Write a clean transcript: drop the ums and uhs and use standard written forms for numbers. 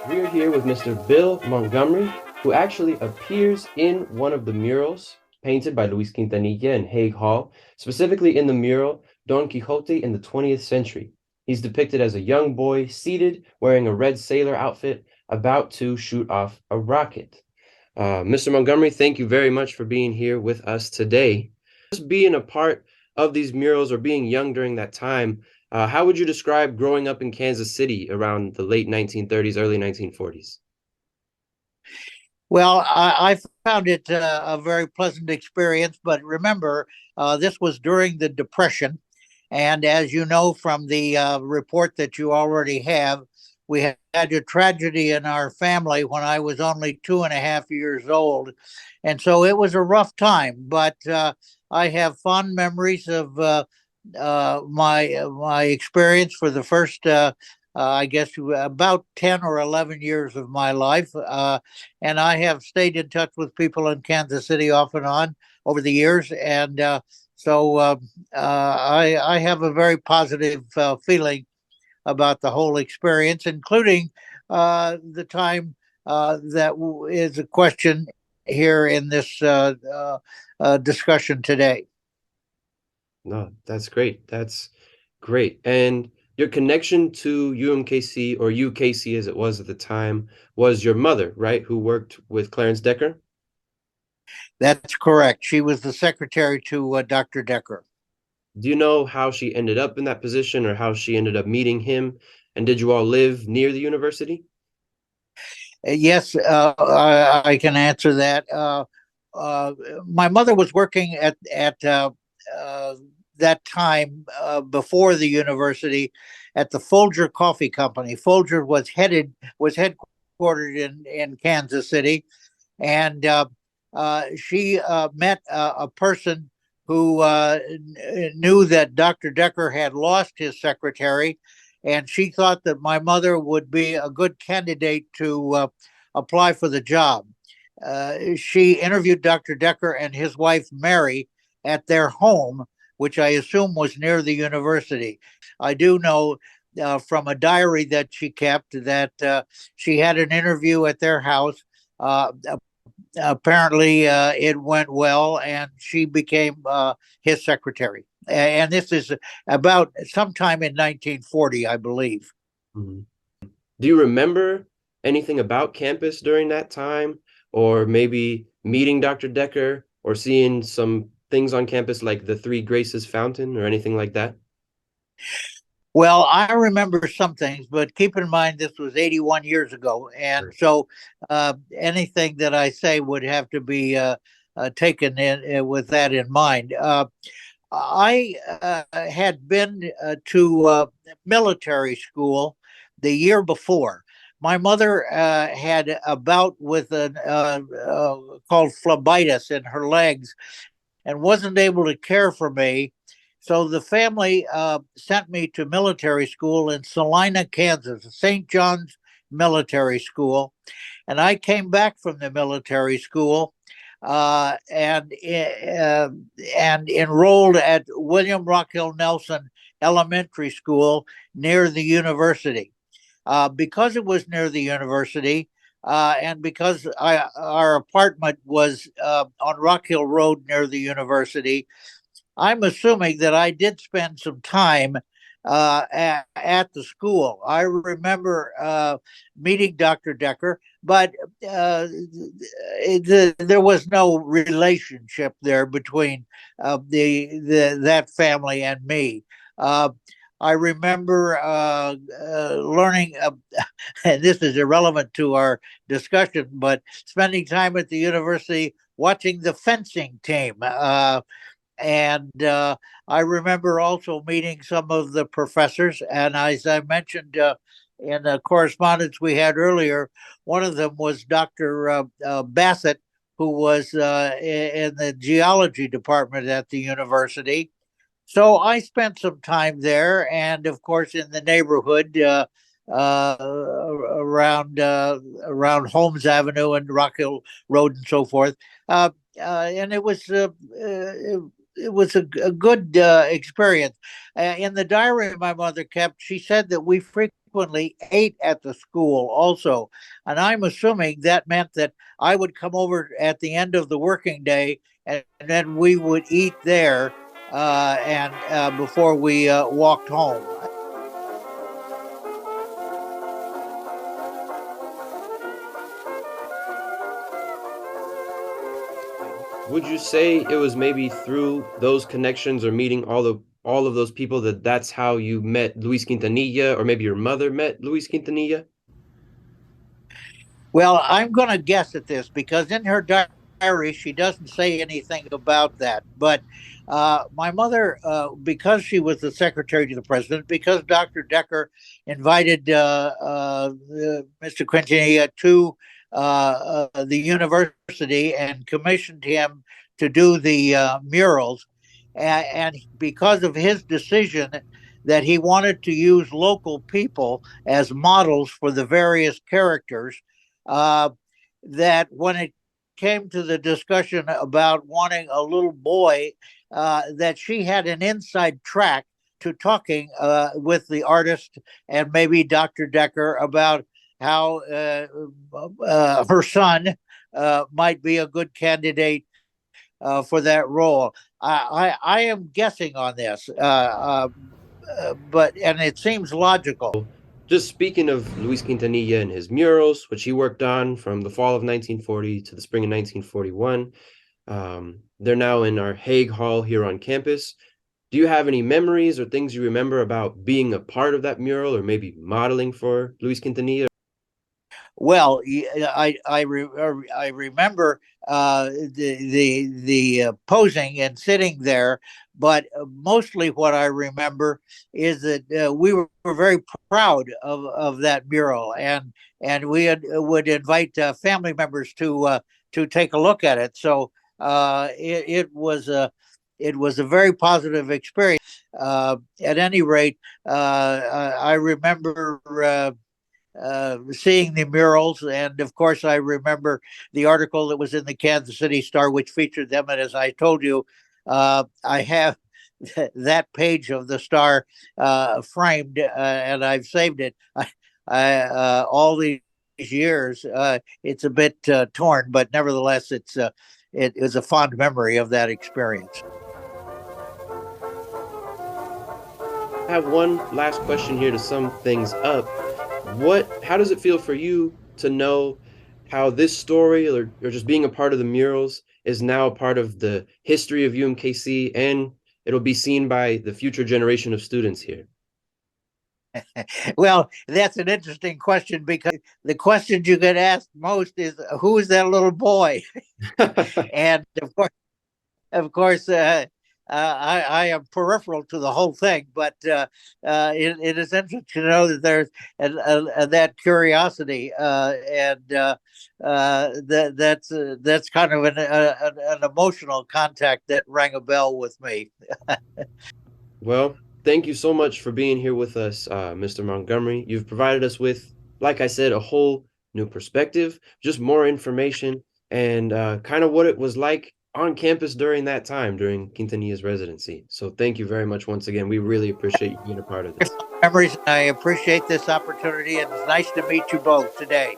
We are here with Mr. Bill Montgomery, who actually appears in one of the murals painted by Luis Quintanilla in Hague Hall, specifically in the mural Don Quixote in the 20th Century. He's depicted as a young boy seated, wearing a red sailor outfit, about to shoot off a rocket. Mr. Montgomery, thank you very much for being here with us today. Just being a part of these murals or being young during that time, how would you describe growing up in Kansas City around the late 1930s, early 1940s? Well, I found it a very pleasant experience, but remember, this was during the Depression. And as you know from the report that you already have, we had a tragedy in our family when I was only 2.5 years old. And so it was a rough time, but I have fond memories of my experience for the first I guess about 10 or 11 years of my life. And I have stayed in touch with people in Kansas City off and on over the years. And I have a very positive feeling about the whole experience, including the time is a question here in this discussion today. No, that's great. That's great. And your connection to UMKC or UKC as it was at the time was your mother, right? Who worked with Clarence Decker? That's correct. She was the secretary to Dr. Decker. Do you know how she ended up in that position or how she ended up meeting him? And did you all live near the university? Yes, I can answer that. Uh, my mother was working at uh, that time before the university at the Folger Coffee Company. Folger was headquartered in Kansas City, and she met a person who knew that Dr. Decker had lost his secretary, and she thought that my mother would be a good candidate to apply for the job. She interviewed Dr. Decker and his wife Mary at their home, which I assume was near the university. I do know from a diary that she kept that she had an interview at their house. Uh, Apparently, it went well, and she became his secretary. And this is about sometime in 1940, I believe. Mhm. Do you remember anything about campus during that time, or maybe meeting Dr. Decker or seeing some things on campus like the Three Graces fountain or anything like that? Well, I remember some things, but keep in mind this was 81 years ago. And Sure. so anything that I say would have to be taken in with that in mind. I had been to military school the year before. My mother had a bout with an called phlebitis in her legs and wasn't able to care for me. So the family sent me to military school in Salina, Kansas, St. John's Military School. And I came back from the military school uh, and uh, and enrolled at William Rockhill Nelson Elementary School near the university. Because it was near the university, and because our apartment was on Rock Hill Road near the university, I'm assuming that I did spend some time at the school. I remember meeting Dr. Decker, but there was no relationship there between that family and me. Uh, I remember learning, and this is irrelevant to our discussion, but spending time at the university watching the fencing team. And I remember also meeting some of the professors. And as I mentioned in the correspondence we had earlier, one of them was Dr. Bassett, who was in the geology department at the university. So I spent some time there, and of course in the neighborhood around Holmes Avenue and Rock Hill Road and so forth. And it was a good experience. In the diary my mother kept, she said that we frequently frequently ate at the school also. And I'm assuming that meant that I would come over at the end of the working day, and then we would eat there and before we walked home. Would you say it was maybe through those connections or meeting all of those people that's how you met Luis Quintanilla, or maybe your mother met Luis Quintanilla? Well, I'm going to guess at this because in her diary she doesn't say anything about that. But my mother, because she was the secretary to the president, because Dr. Decker invited Mr. Quintanilla to the university and commissioned him to do the murals, and because of his decision that he wanted to use local people as models for the various characters, uh, that when it came to the discussion about wanting a little boy, that she had an inside track to talking with the artist and maybe Dr. Decker about how her son might be a good candidate for that role. I am guessing on this, but and it seems logical. Just speaking of Luis Quintanilla and his murals, which he worked on from the fall of 1940 to the spring of 1941, they're now in our Haig Hall here on campus. Do you have any memories or things you remember about being a part of that mural or maybe modeling for Luis Quintanilla? Well, I remember the posing and sitting there, but mostly what I remember is that we were very proud of that mural, and would invite family members to take a look at it. So it was a very positive experience. At any rate, I remember seeing the murals. And of course, I remember the article that was in the Kansas City Star, which featured them. And as I told you, I have that page of the Star framed, and I've saved it. All these years. It's a bit torn, but nevertheless, it is a fond memory of that experience. I have one last question here to sum things up. How does it feel for you to know how this story, or just being a part of the murals, is now a part of the history of UMKC, and it'll be seen by the future generation of students here? Well, that's an interesting question because the question you get asked most is, "Who is that little boy?" And of course, I am peripheral to the whole thing, but it is interesting to know that there's that curiosity, and that's kind of an emotional contact that rang a bell with me. Well, thank you so much for being here with us, Mr. Montgomery. You've provided us with, like I said, a whole new perspective, just more information, and kind of what it was like on campus during that time, during Quintanilla's residency. So thank you very much once again. We really appreciate you being a part of this. Memories. I appreciate this opportunity, and it's nice to meet you both today.